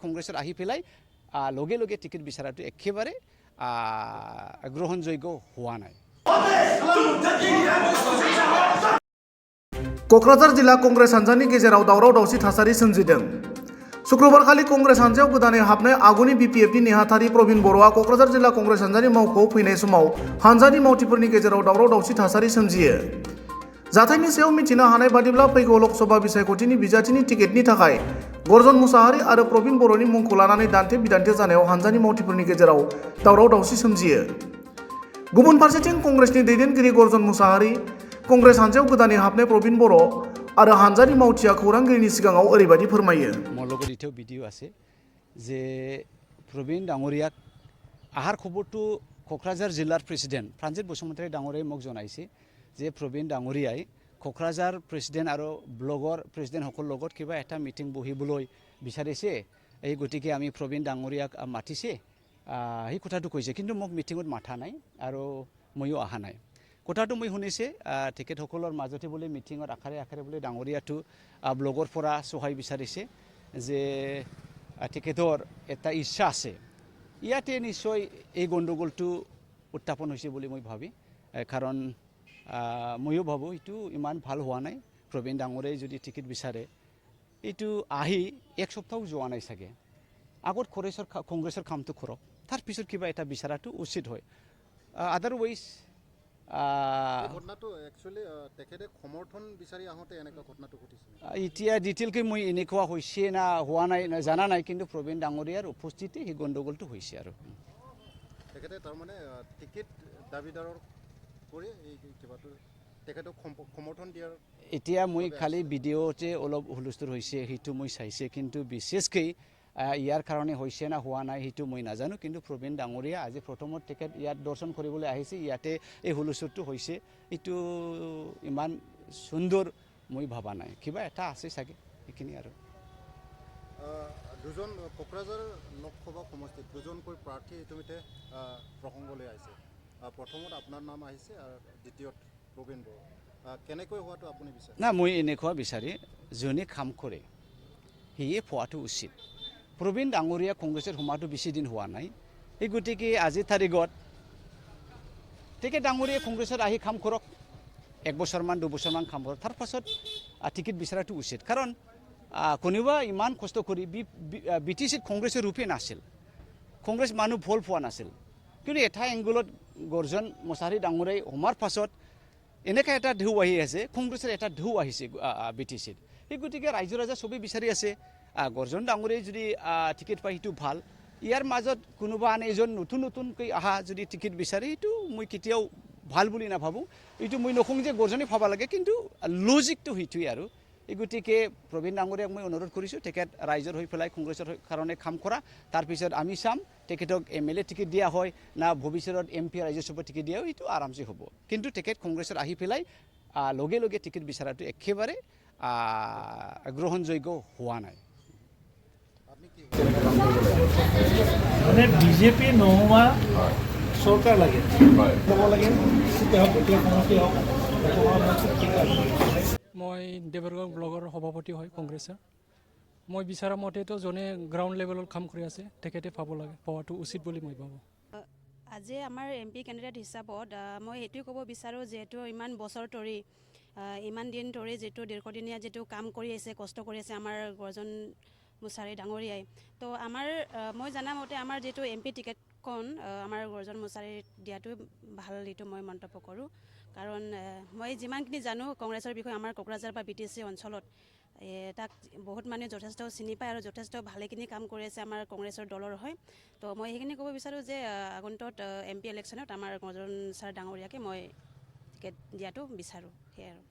কংগ্ৰেছৰ আহি পেলাই লগে লগে টিকেট বিচৰাটো একেবাৰে গ্ৰহণযোগ্য হোৱা নাই। क'क्राझार जिल्ला कंग्रेस हान्जानि गेजेराव दावराव दावसि थासारि सोमजिदों। शुक्रबारखालि कंग्रेस हान्जायाव गोदानै हाबनाय आगुनि बिपिएफनि नेहाथारि प्रबिन बर'आ क'क्राझार जिल्ला कंग्रेस हान्जानि मावख'आव फैनाय समाव हान्जानि मावथिफोरनि गेजेराव दावराव दावसि थासारि सोमजियो। जाथायनि सायाव मिथिनो हानाय बादिब्ला फैगौ लकसभा बिसायख'थिनि बिजाथिनि टिकेटनि थाखाय गर्जन मुसाहारि आरो प्रबिन बर'नि मुंखौ लानानै दान्थे बिदान्थे जानायाव हान्जानि मावथिफोरनि गेजेराव दावराव दावसि सोमजियो। गुबुन फारसेथिं कंग्रेसनि दैदेनगिरि गर्जन मुसाहारि, कंग्रेस हान्जायाव गोदानै हाबनाय प्रबिन बर' आरो हान्जानि मावथिया खौरांगिरिनि सिगाङाव ओरैबायदि फोरमायो। মোৰ লগত এতিয়াও ভিডিঅ' আছে যে প্ৰবীণ ডাঙৰীয়াক আহাৰ খবৰটো কোকৰাঝাৰ জিলাৰ প্ৰেছিডেণ্ট প্ৰাণজিৎ বসুমতাৰী ডাঙৰীয়াই মোক জনাইছে যে প্ৰবীণ ডাঙৰীয়াই কোকৰাঝাৰ প্ৰেছিডেণ্ট আৰু ব্লগৰ প্ৰেছিডেণ্টসকলৰ লগত কিবা এটা মিটিং বহিবলৈ বিচাৰিছে, এই গতিকে আমি প্ৰবীণ ডাঙৰীয়াক মাতিছে, সেই কথাটো কৈছে। কিন্তু মোক মিটিঙত মাতা নাই আৰু ময়ো অহা নাই। কথাটো মই শুনিছে তেখেতসকলৰ মাজতে বোলে মিটিঙত আখাৰে আখাৰে বোলে ডাঙৰীয়াটো ব্লগৰ পৰা সহায় বিচাৰিছে যে তেখেতৰ এটা ইচ্ছা আছে। ইয়াতে নিশ্চয় এই গণ্ডগোলটো উত্থাপন হৈছে বুলি মই ভাবি, কাৰণ ময়ো ভাবোঁ এইটো ইমান ভাল হোৱা নাই। প্ৰবীণ ডাঙৰীয়াই যদি টিকেট বিচাৰে, এইটো আহি এক সপ্তাহও যোৱা নাই চাগে। আগত কংগ্ৰেছৰ কামটো কৰক, তাৰপিছত কিবা এটা বিচাৰাটো উচিত হয়। আদাৰৱাইজ ঘটনাটো একচুৱেলি তেখেতে সমৰ্থন বিচাৰি আহোঁতে এনেকুৱা ঘটনাটো ঘটিছে। এতিয়া ডিটেইলকৈ মই এনেকুৱা হৈছে না হোৱা নাই জানা নাই, কিন্তু প্ৰবীণ ডাঙৰীয়াৰ উপস্থিতি সেই গণ্ডগোলটো হৈছে। আৰু তেখেতে তাৰমানে টিকেট দাবীদাৰৰ কৰি এই কিবাটো তেখেতক সমৰ্থন দিয়াৰ এতিয়া মই খালি ভিডিঅ'তে অলপ হুলস্থুল হৈছে সেইটো মই চাইছে, কিন্তু বিশেষকৈ ইয়াৰ কাৰণে হৈছে না হোৱা নাই সেইটো মই নাজানো। কিন্তু প্ৰবীণ ডাঙৰীয়া আজি প্ৰথমত তেখেত ইয়াত দৰ্শন কৰিবলৈ আহিছে, ইয়াতে এই হুলস্থুলটো হৈছে, এইটো ইমান সুন্দৰ মই ভবা নাই। কিবা এটা আছে চাগে, সেইখিনি। আৰু দুজন কোকৰাঝাৰ লোকসভা সমষ্টিত দুজনকৈ প্ৰাৰ্থী ইতিমধ্যে প্ৰসংগলৈ আহিছে। প্ৰথমত আপোনাৰ নাম আহিছে আৰু দ্বিতীয়ত প্ৰবীণ বড়ো। কেনেকৈ হোৱাটো আপুনি বিচাৰে? না, মই এনেকুৱা বিচাৰি যোনে কাম কৰে সেয়ে পোৱাটো উচিত। প্ৰবীণ ডাঙৰীয়া কংগ্ৰেছৰ সোমাটো বেছি দিন হোৱা নাই, এই গতিকে আজিৰ তাৰিখত তেখেত ডাঙৰীয়া কংগ্ৰেছত আহি কাম কৰক, 1 বছৰমান 2 বছৰমান কাম কৰক, তাৰ পাছত টিকেট বিচৰাটো উচিত। কাৰণ কোনোবা ইমান কষ্ট কৰি BTCত কংগ্ৰেছৰ ৰূপে নাছিল, কংগ্ৰেছ মানুহ ভুল পোৱা নাছিল। কিন্তু এটা এংগলত গৰ্জন মুছাহাৰী ডাঙৰীয়াই সোমাৰ পাছত এনেকৈ এটা ঢৌ আহি আছে, কংগ্ৰেছৰ এটা ঢৌ আহিছে BTCত। সেই গতিকে ৰাইজৰ ৰাজা চবেই বিচাৰি আছে গৰ্জন ডাঙৰীয়াই যদি টিকেট পায় সেইটো ভাল। ইয়াৰ মাজত কোনোবা আন এজন নতুনকৈ অহা যদি টিকেট বিচাৰে, এইটো মই কেতিয়াও ভাল বুলি নাভাবোঁ। এইটো মই নকওঁ যে গৰ্জনে পাব লাগে, কিন্তু লজিকটো সেইটোৱেই। আৰু এই গতিকে প্ৰবীণ ডাঙৰীয়াক মই অনুৰোধ কৰিছোঁ তেখেত ৰাইজৰ হৈ পেলাই কংগ্ৰেছৰ কাৰণে কাম কৰা, তাৰপিছত আমি চাম তেখেতক MLA টিকেট দিয়া হয় না ভৱিষ্যতত MP ৰাজ্যসভা টিকেট দিয়া হয়, এইটো আৰামছে হ'ব। কিন্তু তেখেত কংগ্ৰেছত আহি পেলাই লগে লগে টিকেট বিচাৰাটো একেবাৰে গ্ৰহণযোগ্য হোৱা নাই। মানে বিজেপি নোহোৱা চৰকাৰ লাগে, ক'ব লাগে। মই দেৱৰগাঁও ব্লগৰ সভাপতি হয় কংগ্ৰেছৰ। মই বিচৰা মতেতো যোনে গ্ৰাউণ্ড লেভেলত কাম কৰি আছে তেখেতে পাব লাগে, পোৱাটো উচিত বুলি মই ভাবোঁ। আজি আমাৰ MP কেণ্ডিডেট হিচাপত মই এইটোৱে ক'ব বিচাৰোঁ, যিহেতু ইমান বছৰ ধৰি ইমান দিন ধৰি যিটো দীৰ্ঘদিনীয়া যিটো কাম কৰি আছে, কষ্ট কৰি আছে আমাৰ গৰ্জন মুছাহাৰী ডাঙৰীয়াই, তো মই জনামতে আমাৰ যিটো MP টিকেটখন আমাৰ গৰ্জন মুছাহাৰী দিয়াটো ভাল, এইটো মই মন্তব্য কৰোঁ। কাৰণ মই যিমানখিনি জানো কংগ্ৰেছৰ বিষয়ে আমাৰ কোকৰাঝাৰ বা BTC অঞ্চলত তাক বহুত মানুহে যথেষ্ট চিনি পায় আৰু যথেষ্ট ভালেখিনি কাম কৰি আছে আমাৰ কংগ্ৰেছৰ দলৰ হয়। তো মই সেইখিনি ক'ব বিচাৰোঁ যে আগন্তুক MP ইলেকশ্যনত আমাৰ গৰ্জন ছাৰ ডাঙৰীয়াকে মই টিকেট দিয়াটো বিচাৰোঁ, সেয়াই আৰু।